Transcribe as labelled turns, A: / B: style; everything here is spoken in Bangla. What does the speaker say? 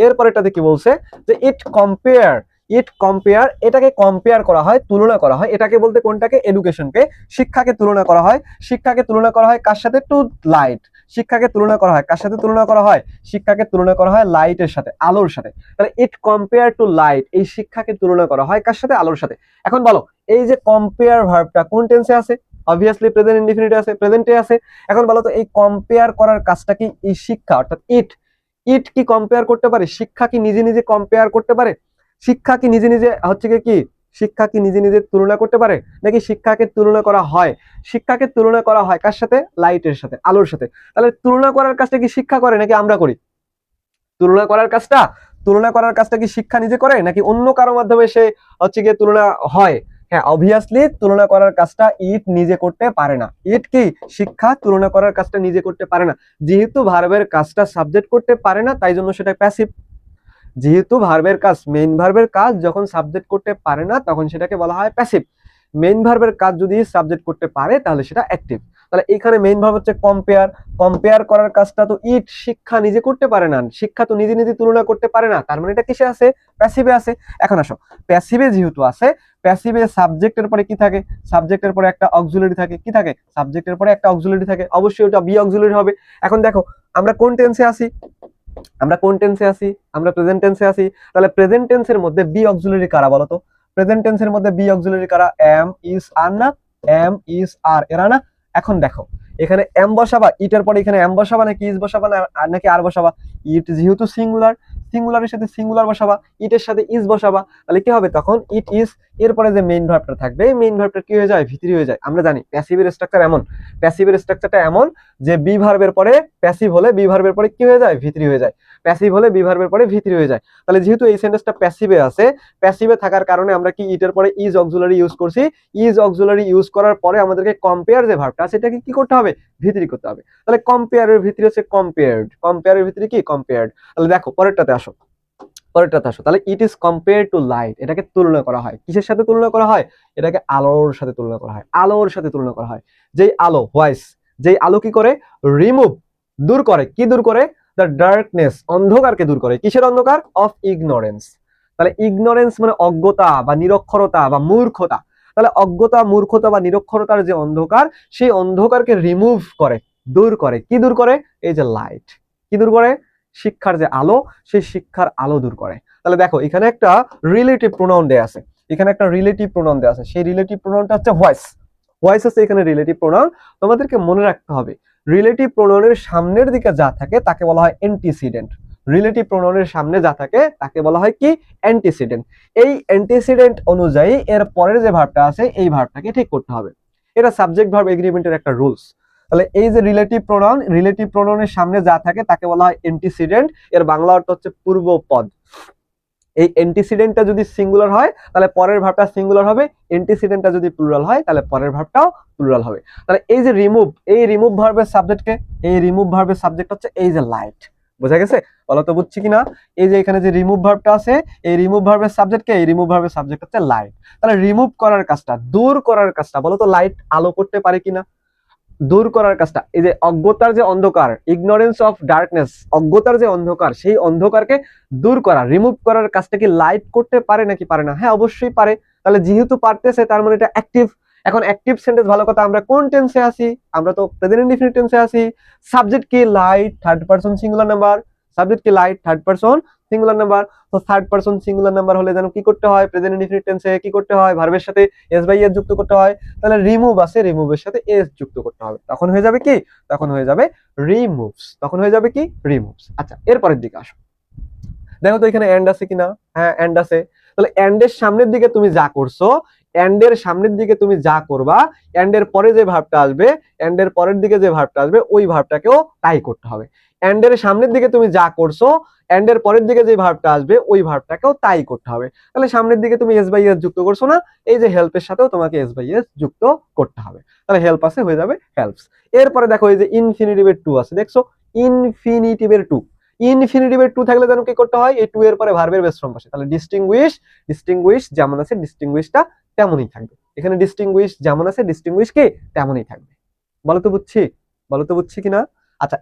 A: এরপরেরটাতে কি বলছে যে ইট কম্পেয়ার, এটাকে কম্পেয়ার করা হয়, তুলনা করা হয়। এটাকে বলতে কোনটাকে? এডুকেশনকে, শিক্ষাকে তুলনা করা হয়। শিক্ষাকে তুলনা করা হয় কার সাথে? To light. শিক্ষাকে তুলনা করা হয় কার সাথে? তুলনা করা হয় শিক্ষাকে তুলনা করা হয় লাইটের সাথে, আলোর সাথে। তাহলে ইট কম্পেয়ার টু লাইট, এই শিক্ষাকে তুলনা করা হয় কার সাথে? আলোর সাথে। এখন বলো এই যে কম্পেয়ার ভার্বটা কোন টেন্সে আছে? অবভিয়াসলি প্রেজেন্ট ইনডিফিনিটে আছে, প্রেজেন্টে আছে। এখন বলো তো এই কম্পেয়ার করার কাজটা কি? এই শিক্ষা অর্থাৎ ইট কি কম্পেয়ার করতে পারে? শিক্ষা কি নিজে নিজে কম্পেয়ার করতে পারে? শিক্ষা কি নিজে নিজে হচ্ছে কি শিক্ষা কি নিজে নিজে তুলনা করতে পারে, নাকি শিক্ষাকে তুলনা করা হয়? শিক্ষাকে তুলনা করা হয় কার সাথে? লাইটের সাথে, আলোর সাথে। তাহলে তুলনা করার কাজটা কি শিক্ষা করে নাকি আমরা করি? তুলনা করার কাজটা কি শিক্ষা নিজে করে নাকি অন্য কারো মাধ্যমে সে হচ্ছে গিয়ে তুলনা হয়? হ্যাঁ, অবভিয়াসলি তুলনা করার কাজটা ইট নিজে করতে পারে না। ইট কি? শিক্ষা তুলনা করার কাজটা নিজে করতে পারে না। যেহেতু ভার্বের কাজটা সাবজেক্ট করতে পারে না, তাই জন্য সেটা প্যাসিভ। যেহেতু ভার্বের কাজ, মেইন ভার্বের কাজ যখন সাবজেক্ট করতে পারে না, তখন সেটাকে বলা হয় প্যাসিভ। মেইন ভার্বের কাজ যদি সাবজেক্ট করতে পারে তাহলে সেটা অ্যাক্টিভ। তাহলে এখানে মেইন ভার্ব হচ্ছে কম্পেয়ার। কম্পেয়ার করার কাজটা তো ইট, শিক্ষা নিজে করতে পারে না, শিক্ষা তো নিজে নিজে তুলনা করতে পারে না, তার মানে এটা কিসে আছে? প্যাসিভে আছে। এখন আসো, প্যাসিভে যেহেতু আছে, প্যাসিভে সাবজেক্টের পরে কি থাকে? সাবজেক্টের পরে একটা অক্সিলারি থাকে। কি থাকে? সাবজেক্টের পরে একটা অক্সিলারি থাকে, অবশ্যই ওটা বি অক্সিলারি হবে। এখন দেখো আমরা কোন টেন্সে আছি? আমরা প্রেজেন্ট টেন্সে আছি। তাহলে প্রেজেন্ট টেন্সের মধ্যে বি অক্সিলারি কারা বলো তো? প্রেজেন্ট টেন্সের মধ্যে বি অক্সিলারি কারা? এম, ইজ, আর না? এম, ইজ, আর, এরা না? এখন দেখো এখানে এম বসাবা, ইটের পরে এখানে এম বসাবা নাকি ইজ বসাবা নাকি আর বসাবা? ইট যেহেতু সিঙ্গুলার, সিঙ্গুলারের সাথে সিঙ্গুলার বসাবা, ইটের সাথে ইজ বসাবা। তাহলে কি হবে তখন? ইট ইজ, এরপরে যে মেইন ভার্বটা থাকবে, এই মেইন ভার্বটা কি হয়ে যায়? ভিতরি হয়ে যায়। আমরা জানি প্যাসিভের স্ট্রাকচার এমন, প্যাসিভের স্ট্রাকচারটা এমন যে বি ভার্বের পরে প্যাসিভ হলে বি ভার্বের পরে কি হয়ে যায়? ভিতরি হয়ে যায়। প্যাসিভ হলে বি ভার্বের পরে ভিতরি হয়ে যায়। তাহলে যেহেতু এই সেন্টেন্সটা প্যাসিভে আছে, প্যাসিভে থাকার কারণে আমরা কি ইটের পরে ইজ অক্সিলারি ইউজ করছি। ইজ অক্সিলারি ইউজ করার পরে আমাদেরকে কম্পেয়ার যে ভার্বটা সেটাকে কি করতে হবে? ভিতরি করতে হবে। তাহলে কম্পেয়ারের ভিতরি হচ্ছে কম্পেয়ার্ড, কম্পেয়ারের ভিতরি কি? কম্পেয়ার্ড। তাহলে দেখো পরেরটাতে আসো, তাহলে it is compare to light, এটাকে তুলনা করা হয় কিসের সাথে? তুলনা করা হয় এটাকে আলোর সাথে তুলনা করা হয়, আলোর সাথে তুলনা করা হয়। যেই আলো, হোয়াইস, যেই আলো কি করে? রিমুভ, দূর করে। কি দূর করে? দ্য ডার্কনেস, অন্ধকারকে দূর করে। কিসের অন্ধকার? Of ignorance. তাহলে ইগনোরেন্স মানে অজ্ঞতা বা নিরক্ষরতা বা মূর্খতা। তাহলে অজ্ঞতা, মূর্খতা বা নিরক্ষরতার যে অন্ধকার, সেই অন্ধকারকে রিমুভ করে, দূর করে। কি দূর করে? এই যে লাইট। কি দূর করে? শিক্ষার যে আলো, সেই শিক্ষার আলো দূর করে। তাহলে দেখো এখানে একটা রিলেটিভ প্রোনাউন দেয়া আছে, সেই রিলেটিভ প্রোনাউনটা হচ্ছে হোয়াইস। হোয়াইস আছে এখানে রিলেটিভ প্রোনাউন। তোমাদেরকে মনে রাখতে হবে রিলেটিভ প্রোনাউনের সামনের দিকে যা থাকে তাকে বলা হয় অ্যান্টিসিডেন্ট। রিলেটিভ প্রোনাউনের সামনে যা থাকে তাকে বলা হয় কি? অ্যান্টিসিডেন্ট। এই অ্যান্টিসিডেন্ট অনুযায়ী এর পরের যে ভার্বটা আছে এই ভার্বটাকে ঠিক করতে হবে। এটা সাবজেক্ট ভার্ব এগ্রিমেন্টের একটা রুলস। তাহলে এই যে রিলেটিভ প্রোনাউনের সামনে যা থাকে তাকে বলা হয় অ্যান্টিসিডেন্ট। এর বাংলা অর্থ হচ্ছে পূর্বপদ। এই অ্যান্টিসিডেন্টটা যদি সিঙ্গুলার হয় তাহলে পরের ভার্বটা সিঙ্গুলার হবে, অ্যান্টিসিডেন্টটা যদি প্লুরাল হয় তাহলে পরের ভার্বটাও প্লুরাল হবে। তাহলে এই যে রিমুভ, এই রিমুভ ভার্বের সাবজেক্টকে, এই রিমুভ ভার্বের সাবজেক্ট হচ্ছে এই যে লাইট। বোঝা গেছে? বলো তো বুঝছি কিনা? এই যে এখানে যে রিমুভ ভার্বটা আছে, এই রিমুভ ভার্বের সাবজেক্টকে, এই রিমুভ ভার্বের সাবজেক্ট হচ্ছে লাইট। তাহলে রিমুভ করার কাজটা, দূর করার কাজটা বলো তো লাইট আলো করতে পারে কিনা? দূর করার কাজটা, এই যে অজ্ঞতার যে অন্ধকার, ইগনোরেন্স অফ ডার্কনেস, অজ্ঞতার যে অন্ধকার, সেই অন্ধকারকে দূর করা, রিমুভ করার কাজটা কি লাইট করতে পারে নাকি পারে না? হ্যাঁ, অবশ্যই পারে। তাহলে যেহেতু পারতেছে তার মানে এটা অ্যাক্টিভ। এখন অ্যাক্টিভ সেন্টেন্স, ভালো কথা, আমরা কোন টেন্সে আছি? আমরা তো প্রেজেন্ট ইনডিফিনিট টেন্সে আছি। সাবজেক্ট কি? Light, third person singular number. Subject কি? Light, third person singular number. তো থার্ড পারসন সিঙ্গুলার নাম্বার হলে যেন কি করতে হয়? প্রেজেন্ট ইনডিফিনিট টেন্সে কি করতে হয়? ভার্বের সাথে এস বাই এস যুক্ত করতে হয়। তাহলে রিমুভ আছে, রিমুভের সাথে এস যুক্ত করতে হবে। তখন হয়ে যাবে কি? তখন হয়ে যাবে রিমুভস। তখন হয়ে যাবে কি? রিমুভস। আচ্ছা, এরপরের দিকে আসো। দেখো তো এখানে এন্ড আছে কিনা? হ্যাঁ, এন্ড আছে। তাহলে এন্ডের সামনের দিকে তুমি যা করছো, এন্ডের সামনের দিকে তুমি যা করবা, এন্ডের পরে যে ভার্বটা আসবে, এন্ডের পরের দিকে যে ভার্বটা আসবে, ওই ভার্বটাকেও তাই করতে হবে। এন্ডের সামনের দিকে তুমি যা করছো, এন্ডের পরের দিকে যে ভার্বটা আসবে, ওই ভার্বটাকেও তাই করতে হবে। তাহলে সামনের দিকে তুমি এস বাই এস যুক্ত করছো না, এই যে হেল্পের সাথেও তোমাকে এস বাই এস যুক্ত করতে হবে। তাহলে হেল্প আছে, হয়ে যাবে হেল্পস। এরপরে দেখো এই যে ইনফিনিটিভের টু আছে, দেখছো? ইনফিনিটিভের টু, ইনফিনিটিভের টু থাকলে যেন কি করতে হয়? এই টু এর পরে ভার্বের বেস ফর্ম বসে। তাহলে ডিস্টিংগুইশ যেমন আছে ডিস্টিংগুইশটা তেমনই থাকবে। এখানে ডিস্টিংগুইশ যেমন আছে ডিস্টিংগুইশ কি তেমনই থাকবে। বলো তো বুঝছি কিনা? আচ্ছা,